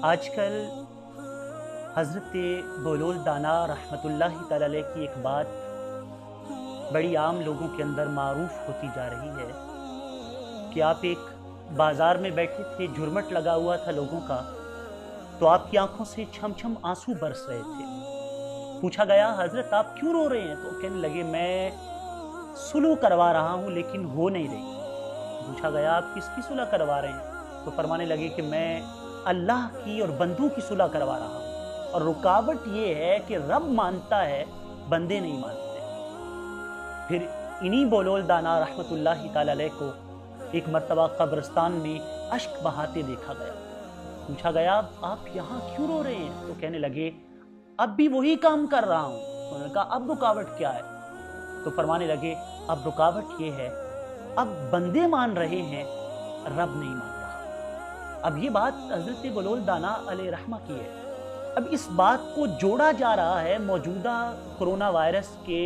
آج کل حضرت بولول دانا رحمۃ اللہ تعالی علیہ کی ایک بات بڑی عام لوگوں کے اندر معروف ہوتی جا رہی ہے کہ آپ ایک بازار میں بیٹھے تھے، جھرمٹ لگا ہوا تھا لوگوں کا، تو آپ کی آنکھوں سے چھم چھم آنسو برس رہے تھے۔ پوچھا گیا حضرت آپ کیوں رو رہے ہیں؟ تو کہنے لگے میں صلح کروا رہا ہوں لیکن ہو نہیں رہی۔ پوچھا گیا آپ کس کی صلح کروا رہے ہیں؟ تو فرمانے لگے کہ میں اللہ کی اور بندوں کی صلح کروا رہا ہوں، اور رکاوٹ یہ ہے کہ رب مانتا ہے، بندے نہیں مانتے۔ پھر انہی بولول دانا رحمت اللہ تعالی علیہ کو ایک مرتبہ قبرستان میں اشک بہاتے دیکھا گیا۔ پوچھا گیا آپ یہاں کیوں رو رہے ہیں؟ تو کہنے لگے اب بھی وہی کام کر رہا ہوں۔ انہوں نے کہا اب رکاوٹ کیا ہے؟ تو فرمانے لگے اب رکاوٹ یہ ہے، اب بندے مان رہے ہیں، رب نہیں مان رہا۔ اب یہ بات حضرت بولول دانا علیہ رحمہ کی ہے۔ اب اس بات کو جوڑا جا رہا ہے موجودہ کرونا وائرس کے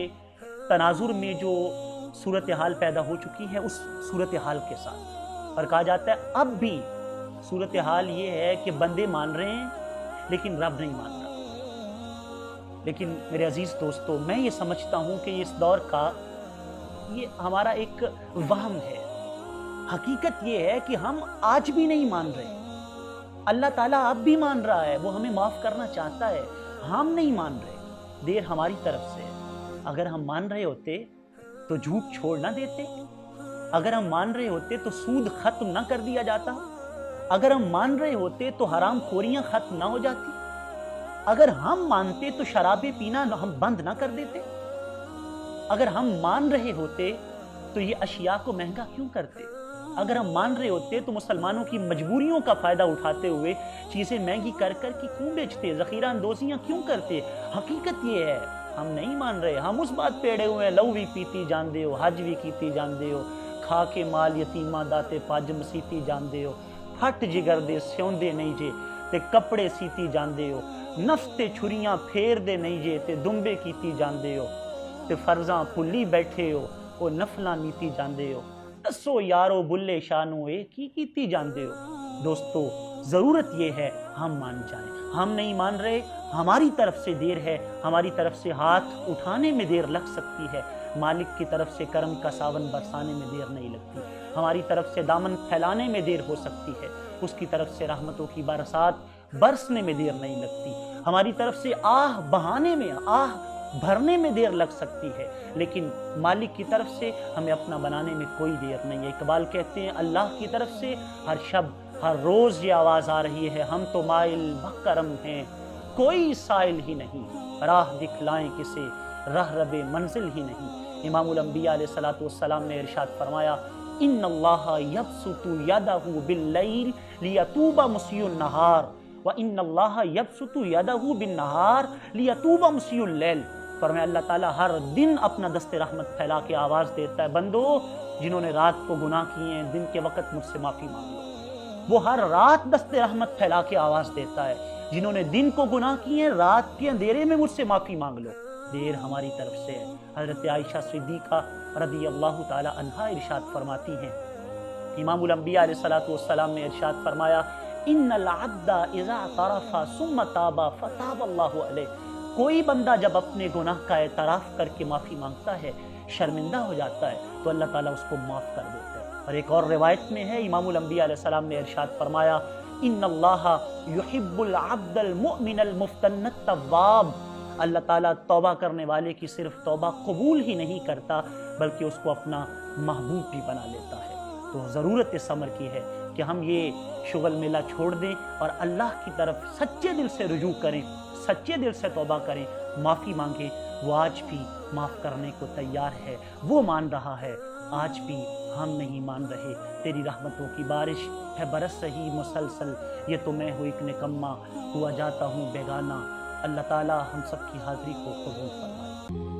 تناظر میں جو صورتحال پیدا ہو چکی ہے اس صورتحال کے ساتھ، اور کہا جاتا ہے اب بھی صورتحال یہ ہے کہ بندے مان رہے ہیں لیکن رب نہیں مان رہا۔ لیکن میرے عزیز دوستو، میں یہ سمجھتا ہوں کہ اس دور کا یہ ہمارا ایک وہم ہے۔ حقیقت یہ ہے کہ ہم آج بھی نہیں مان رہے، اللہ تعالیٰ اب بھی مان رہا ہے، وہ ہمیں معاف کرنا چاہتا ہے، ہم نہیں مان رہے۔ دیر ہماری طرف سے ہے۔ اگر ہم مان رہے ہوتے تو جھوٹ چھوڑ نہ دیتے، اگر ہم مان رہے ہوتے تو سود ختم نہ کر دیا جاتا، اگر ہم مان رہے ہوتے تو حرام خوریاں ختم نہ ہو جاتی، اگر ہم مانتے تو شرابیں پینا ہم بند نہ کر دیتے، اگر ہم مان رہے ہوتے تو یہ اشیاء کو مہنگا کیوں کرتے، اگر ہم مان رہے ہوتے تو مسلمانوں کی مجبوریوں کا فائدہ اٹھاتے ہوئے چیزیں مہنگی کر کر کے کیوں بیچتے، ذخیرہ اندوزیاں کیوں کرتے۔ حقیقت یہ ہے ہم نہیں مان رہے، ہم اس بات پہ اڑے ہوئے ہیں لو بھی پیتی جان دے ہو، حج بھی کیتی جان دے ہو، کھا کے مال یتیماں داتے پاج مسیتی جان دے ہو، پھٹ جگر دے سیوندے نہیں جے تے کپڑے سیتی جان دے ہو، نفس تے چھریاں پھیر دے نہیں جے تے دمبے کیتی جان دے ہو، تے فرضاں پھلی بیٹھے ہو او نفلاں نیتی جان دے ہو، دسو یارو بلے شانو اے کی کیتی جان دے ہو۔ دوستو ضرورت یہ ہے ہم مان جائیں، ہم نہیں مان رہے، ہماری طرف سے دیر ہے، ہماری طرف سے ہاتھ اٹھانے میں دیر لگ سکتی ہے، مالک کی طرف سے کرم کا ساون برسانے میں دیر نہیں لگتی، ہماری طرف سے دامن پھیلانے میں دیر ہو سکتی ہے، اس کی طرف سے رحمتوں کی برسات برسنے میں دیر نہیں لگتی، ہماری طرف سے آہ بہانے میں، آہ بھرنے میں دیر لگ سکتی ہے، لیکن مالک کی طرف سے ہمیں اپنا بنانے میں کوئی دیر نہیں ہے۔ اقبال کہتے ہیں اللہ کی طرف سے ہر شب ہر روز یہ آواز آ رہی ہے، ہم تو مائل بکرم ہیں کوئی سائل ہی نہیں، راہ دکھلائیں کسے راہ رب منزل ہی نہیں۔ امام الانبیاء علیہ السلام نے ارشاد فرمایا ان اللہ یبسط یدہ باللیل لیتوب مسیء النہار وان اللہ یبسط یدہ بالنہار لیتوب مسیء اللیل۔ فرمایا اللہ تعالیٰ ہر دن اپنا دست رحمت پھیلا کے آواز دیتا ہے بندو جنہوں نے رات کو گناہ کیے ہیں دن کے وقت مجھ سے معافی مانگ لو۔ وہ ہر رات دست رحمت پھیلا کے آواز دیتا ہے جنہوں نے دن کو گناہ کیے ہیں رات کے اندھیرے میں مجھ سے معافی مانگ لو۔ دیر ہماری طرف سے ہے۔ حضرت عائشہ صدیقہ رضی اللہ تعالی عنہا ارشاد فرماتی ہیں، امام الانبیاء علیہ السلام نے ارشاد فرمایا ان العبد اذا اعترف ثم تاب فتاب اللہ علیہ۔ کوئی بندہ جب اپنے گناہ کا اعتراف کر کے معافی مانگتا ہے، شرمندہ ہو جاتا ہے، تو اللہ تعالیٰ اس کو معاف کر دیتا ہے۔ اور ایک اور روایت میں ہے امام الانبیاء علیہ السلام نے ارشاد فرمایا ان اللہ یحب العبد المؤمن المفتن التواب۔ اللہ تعالیٰ توبہ کرنے والے کی صرف توبہ قبول ہی نہیں کرتا بلکہ اس کو اپنا محبوب بھی بنا لیتا ہے۔ تو ضرورت اس امر کی ہے کہ ہم یہ شغل میلہ چھوڑ دیں اور اللہ کی طرف سچے دل سے رجوع کریں، سچے دل سے توبہ کریں، معافی مانگیں۔ وہ آج بھی معاف کرنے کو تیار ہے، وہ مان رہا ہے، آج بھی ہم نہیں مان رہے۔ تیری رحمتوں کی بارش ہے برس رہی مسلسل، یہ تو میں ہوں ایک نکما ہوا جاتا ہوں بیگانہ۔ اللہ تعالیٰ ہم سب کی حاضری کو قبول فرمائے۔